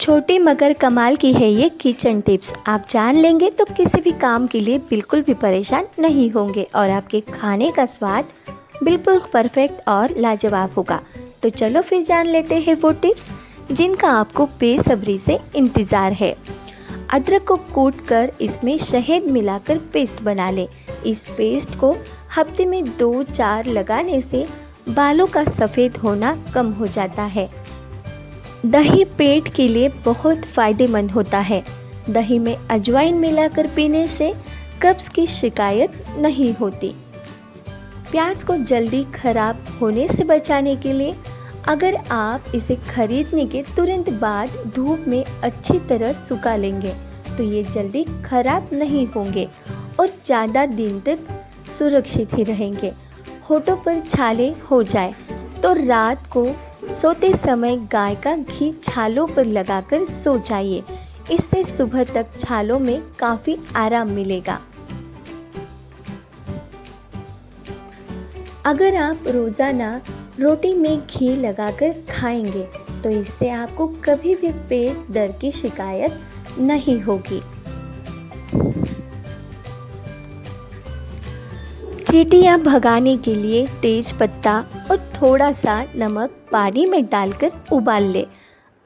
छोटी मगर कमाल की है ये किचन टिप्स। आप जान लेंगे तो किसी भी काम के लिए बिल्कुल भी परेशान नहीं होंगे और आपके खाने का स्वाद बिल्कुल परफेक्ट और लाजवाब होगा। तो चलो फिर जान लेते हैं वो टिप्स जिनका आपको बेसब्री से इंतज़ार है। अदरक को कूट कर इसमें शहद मिलाकर पेस्ट बना लें। इस पेस्ट को हफ्ते में 2-4 लगाने से बालों का सफ़ेद होना कम हो जाता है। दही पेट के लिए बहुत फ़ायदेमंद होता है। दही में अजवाइन मिलाकर पीने से कब्ज़ की शिकायत नहीं होती। प्याज को जल्दी खराब होने से बचाने के लिए अगर आप इसे खरीदने के तुरंत बाद धूप में अच्छी तरह सुखा लेंगे तो ये जल्दी खराब नहीं होंगे और ज़्यादा दिन तक सुरक्षित ही रहेंगे। होठों पर छाले हो जाए तो रात को सोते समय गाय का घी छालों पर लगाकर सो जाइए। इससे सुबह तक छालों में काफ़ी आराम मिलेगा। अगर आप रोज़ाना रोटी में घी लगाकर खाएंगे तो इससे आपको कभी भी पेट दर्द की शिकायत नहीं होगी। चींटियाँ भगाने के लिए तेज पत्ता और थोड़ा सा नमक पानी में डालकर उबाल ले।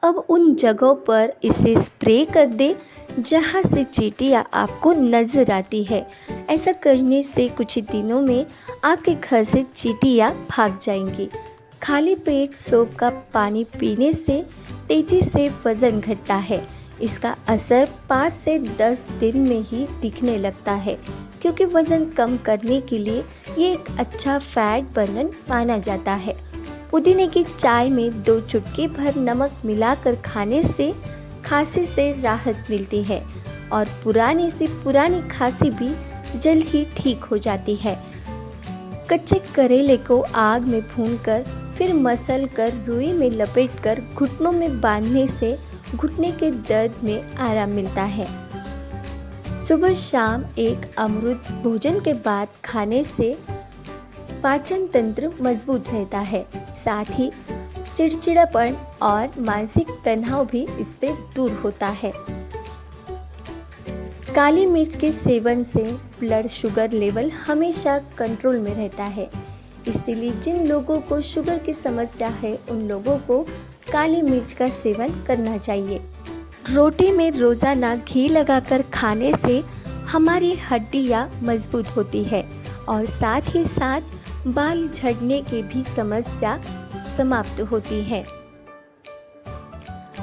अब उन जगहों पर इसे स्प्रे कर दे जहाँ से चींटियाँ आपको नज़र आती है। ऐसा करने से कुछ ही दिनों में आपके घर से चींटियाँ भाग जाएंगी। खाली पेट सोप का पानी पीने से तेज़ी से वज़न घटता है। इसका असर 5 से 10 दिन में ही दिखने लगता है क्योंकि वज़न कम करने के लिए ये एक अच्छा फैट बर्नर माना जाता है। पुदीने की चाय में 2 चुटकी भर नमक मिलाकर खाने से खांसी से राहत मिलती है और पुरानी सी पुरानी खांसी भी जल्द ही ठीक हो जाती है। कच्चे करेले को आग में भूनकर फिर मसल कर रुई में लपेटकर घुटनों में बांधने से घुटने के दर्द में आराम मिलता है। सुबह शाम एक अमृत भोजन के बाद खाने से पाचन तंत्र मजबूत रहता है। साथ ही चिड़चिड़ापन और मानसिक तनाव भी इससे दूर होता है। काली मिर्च के सेवन से ब्लड शुगर लेवल हमेशा कंट्रोल में रहता है। इसीलिए जिन लोगों को शुगर की समस्या है उन लोगों को काली मिर्च का सेवन करना चाहिए। रोटी में रोज़ाना घी लगाकर खाने से हमारी हड्डियाँ मजबूत होती है और साथ ही साथ बाल झड़ने की भी समस्या समाप्त होती है।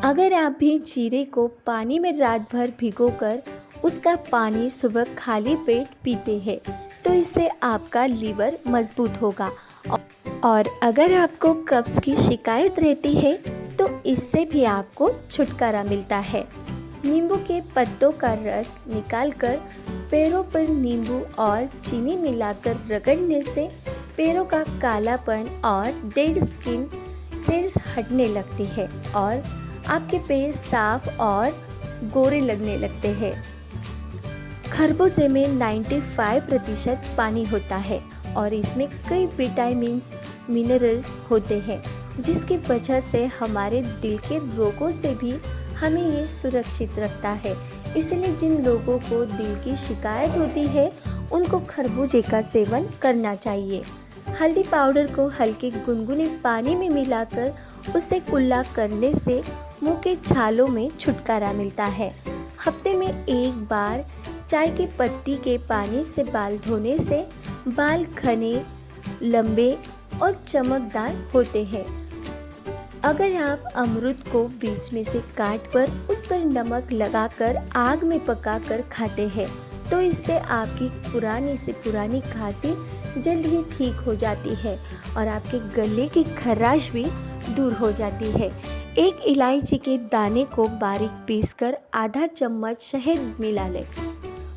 अगर आप भी जीरे को पानी में रात भर भिगोकर उसका पानी सुबह खाली पेट पीते हैं तो इससे आपका लीवर मजबूत होगा और अगर आपको कब्ज़ की शिकायत रहती है तो इससे भी आपको छुटकारा मिलता है। नींबू के पत्तों का रस निकालकर पैरों पर नींबू और चीनी मिलाकर रगड़ने से पैरों का कालापन और डेड स्किन सेल्स हटने लगती है और आपके पैर साफ और गोरे लगने लगते हैं। खरबूजे में 95% पानी होता है और इसमें कई विटामिन्स मिनरल्स होते हैं जिसकी वजह से हमारे दिल के रोगों से भी हमें ये सुरक्षित रखता है। इसलिए जिन लोगों को दिल की शिकायत होती है उनको खरबूजे का सेवन करना चाहिए। हल्दी पाउडर को हल्के गुनगुने पानी में मिलाकर उसे कुल्ला करने से मुंह के छालों में छुटकारा मिलता है। हफ्ते में एक बार चाय की पत्ती के पानी से बाल धोने से बाल घने, लंबे और चमकदार होते हैं। अगर आप अमरूद को बीच में से काट कर उस पर नमक लगाकर आग में पकाकर खाते हैं तो इससे आपकी पुरानी से पुरानी खांसी जल्द ही ठीक हो जाती है और आपके गले की खराश भी दूर हो जाती है। एक इलायची के दाने को बारीक पीसकर आधा चम्मच शहद मिला लें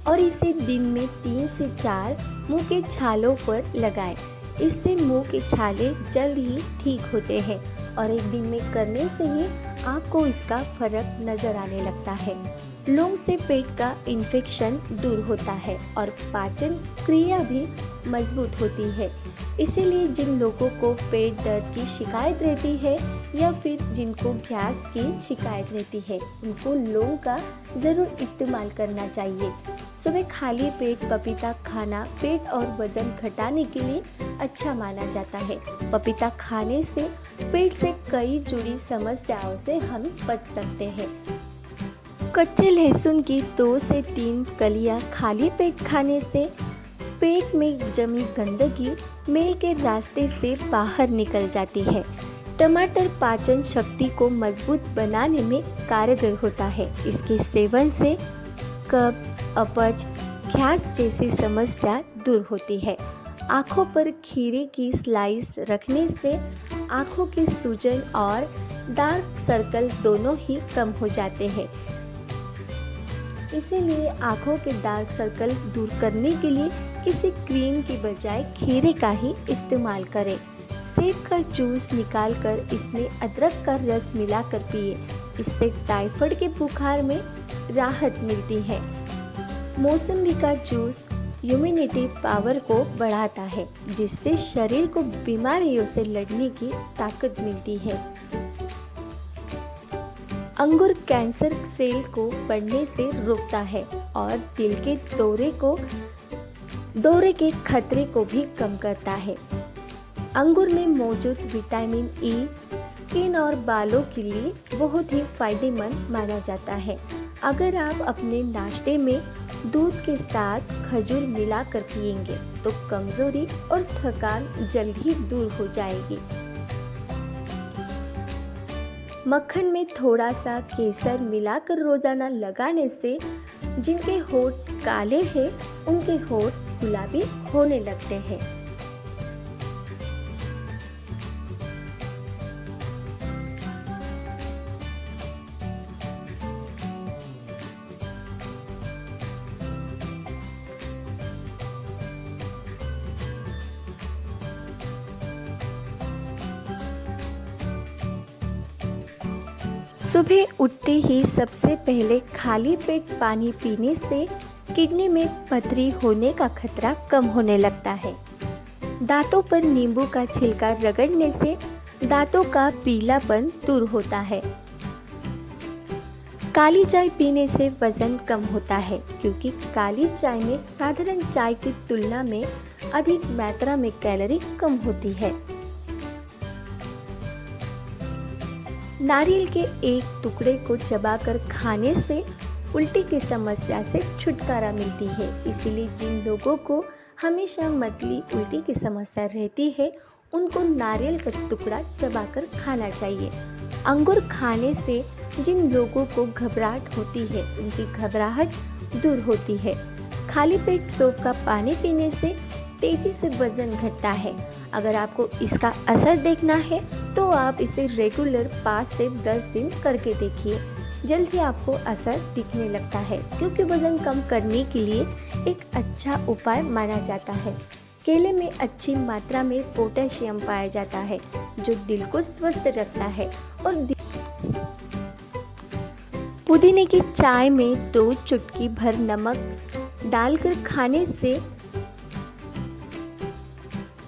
और इसे दिन में 3 से 4 मुंह के छालों पर लगाएं। इससे मुंह के छाले जल्द ही ठीक होते हैं और एक दिन में करने से ही आपको इसका फर्क नज़र आने लगता है। लौंग से पेट का इन्फेक्शन दूर होता है और पाचन क्रिया भी मजबूत होती है। इसीलिए जिन लोगों को पेट दर्द की शिकायत रहती है या फिर जिनको गैस की शिकायत रहती है, उनको लौंग का ज़रूर इस्तेमाल करना चाहिए। सुबह खाली पेट पपीता खाना पेट और वजन घटाने के लिए अच्छा माना जाता है। पपीता खाने से पेट से कई जुड़ी समस्याओं से हम बच सकते हैं। कच्चे लहसुन की 2 से 3 कलियां खाली पेट खाने से पेट में जमी गंदगी मेल के रास्ते से बाहर निकल जाती है। टमाटर पाचन शक्ति को मजबूत बनाने में कारगर होता है। इसके सेवन से कब्ज, अपच, गैस जैसी समस्या दूर होती है। आँखों पर खीरे की स्लाइस रखने से आँखों की सूजन और डार्क सर्कल दोनों ही कम हो जाते हैं। इसीलिए आँखों के डार्क सर्कल दूर करने के लिए किसी क्रीम की बजाय खीरे का ही इस्तेमाल करें। सेब का जूस निकालकर इसमें अदरक का रस मिलाकर पिए। इससे टाइफाइड के बुखार में राहत मिलती है। मौसम्बी का जूस इम्यूनिटी पावर को बढ़ाता है, जिससे शरीर को बीमारियों से लड़ने की ताकत मिलती है। अंगूर कैंसर सेल को बढ़ने से रोकता है और दिल के दौरे के खतरे को भी कम करता है। अंगूर में मौजूद विटामिन ई स्किन और बालों के लिए बहुत ही फायदेमंद माना जाता है। अगर आप अपने नाश्ते में दूध के साथ खजूर मिलाकर पिएंगे तो कमजोरी और थकान जल्द ही दूर हो जाएगी। मक्खन में थोड़ा सा केसर मिलाकर रोजाना लगाने से जिनके होंठ काले हैं उनके होंठ गुलाबी होने लगते हैं। सुबह उठते ही सबसे पहले खाली पेट पानी पीने से किडनी में पथरी होने का खतरा कम होने लगता है। दांतों पर नींबू का छिलका रगड़ने से दांतों का पीलापन दूर होता है। काली चाय पीने से वजन कम होता है, क्योंकि काली चाय में साधारण चाय की तुलना में अधिक मात्रा में कैलोरी कम होती है। नारियल के एक टुकड़े को चबाकर खाने से उल्टी की समस्या से छुटकारा मिलती है। इसीलिए जिन लोगों को हमेशा मतली उल्टी की समस्या रहती है उनको नारियल का टुकड़ा चबाकर खाना चाहिए। अंगूर खाने से जिन लोगों को घबराहट होती है उनकी घबराहट दूर होती है। खाली पेट सौंफ का पानी पीने से तेजी से वजन घटता है। अगर आपको इसका असर देखना है तो आप इसे रेगुलर 5 से 10 दिन करके देखिए। जल्द ही आपको असर दिखने लगता है, क्योंकि वजन कम करने के लिए एक अच्छा उपाय माना जाता है। केले में अच्छी मात्रा में पोटेशियम पाया जाता है, जो दिल को स्वस्थ रखता है। और पुदीने की चाय में 2 चुटकी भर नमक डालकर खाने से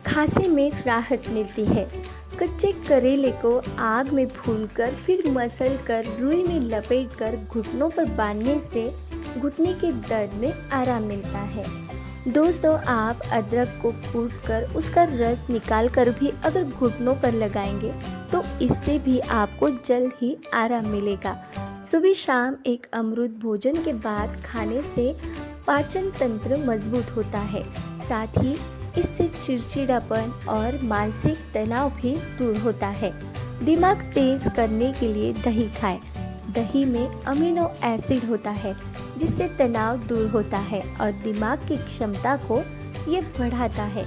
खांसी में राहत मिलती है। कच्चे करेले को आग में भूनकर फिर मसल कर रुई में लपेटकर घुटनों पर बांधने से घुटने के दर्द में आराम मिलता है। दोस्तों, आप अदरक को कूटकर उसका रस निकालकर भी अगर घुटनों पर लगाएंगे तो इससे भी आपको जल्द ही आराम मिलेगा। सुबह शाम एक अमृत भोजन के बाद खाने से पाचन तंत्र मजबूत होता है। साथ ही इससे चिड़चिड़ापन और मानसिक तनाव भी दूर होता है। दिमाग तेज करने के लिए दही खाएं। दही में अमीनो एसिड होता है, जिससे तनाव दूर होता है और दिमाग की क्षमता को ये बढ़ाता है।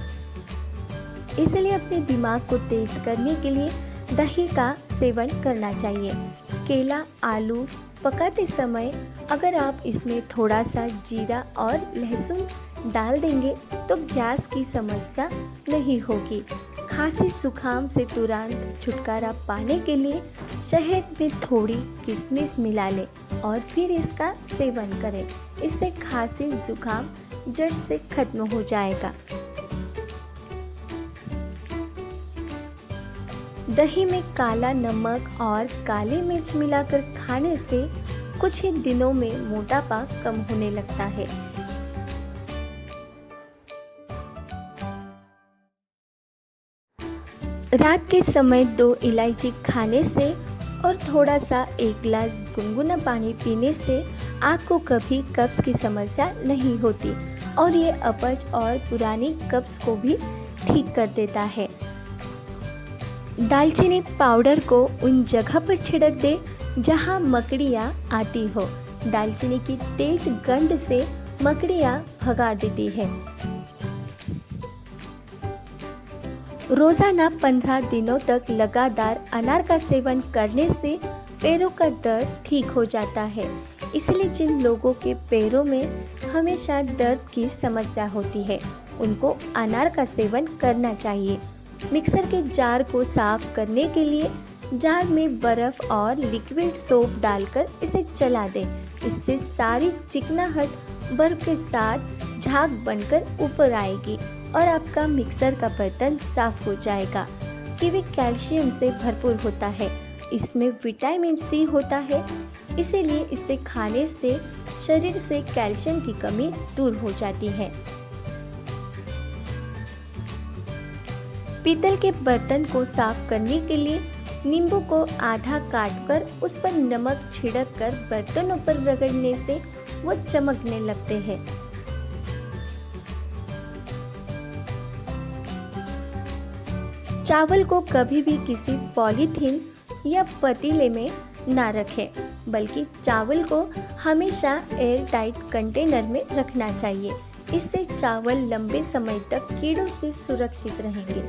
इसलिए अपने दिमाग को तेज करने के लिए दही का सेवन करना चाहिए। केला, आलू पकाते समय अगर आप इसमें थोड़ा सा जीरा और लहसुन डाल देंगे तो गैस की समस्या नहीं होगी। खांसी जुकाम से तुरंत छुटकारा पाने के लिए शहद में थोड़ी किशमिश मिला लें और फिर इसका सेवन करें। इससे खांसी जुकाम जड़ से खत्म हो जाएगा। दही में काला नमक और काली मिर्च मिलाकर खाने से कुछ ही दिनों में मोटापा कम होने लगता है। रात के समय 2 इलायची खाने से और थोड़ा सा 1 गिलास गुनगुना पानी पीने से आपको कभी कब्ज की समस्या नहीं होती और ये अपच और पुरानी कब्ज को भी ठीक कर देता है। दालचीनी पाउडर को उन जगह पर छिड़क दे जहां मकड़ियां आती हो। दालचीनी की तेज गंध से मकड़ियां भगा देती है। रोजाना 15 दिनों तक लगातार अनार का सेवन करने से पैरों का दर्द ठीक हो जाता है। इसलिए जिन लोगों के पैरों में हमेशा दर्द की समस्या होती है उनको अनार का सेवन करना चाहिए। मिक्सर के जार को साफ करने के लिए जार में बर्फ और लिक्विड सोप डालकर इसे चला दें। इससे सारी चिकनाहट बर्फ के साथ झाग बनकर ऊपर आएगी और आपका मिक्सर का बर्तन साफ हो जाएगा। कीवी कैल्शियम से भरपूर होता है। इसमें विटामिन सी होता है, इसीलिए इसे खाने से शरीर से कैल्शियम की कमी दूर हो जाती है। पीतल के बर्तन को साफ करने के लिए नींबू को आधा काटकर उस पर नमक छिड़क कर बर्तनों पर रगड़ने से वो चमकने लगते हैं। चावल को कभी भी किसी पॉलीथीन या पतीले में ना रखें, बल्कि चावल को हमेशा एयर टाइट कंटेनर में रखना चाहिए। इससे चावल लंबे समय तक कीड़ों से सुरक्षित रहेंगे।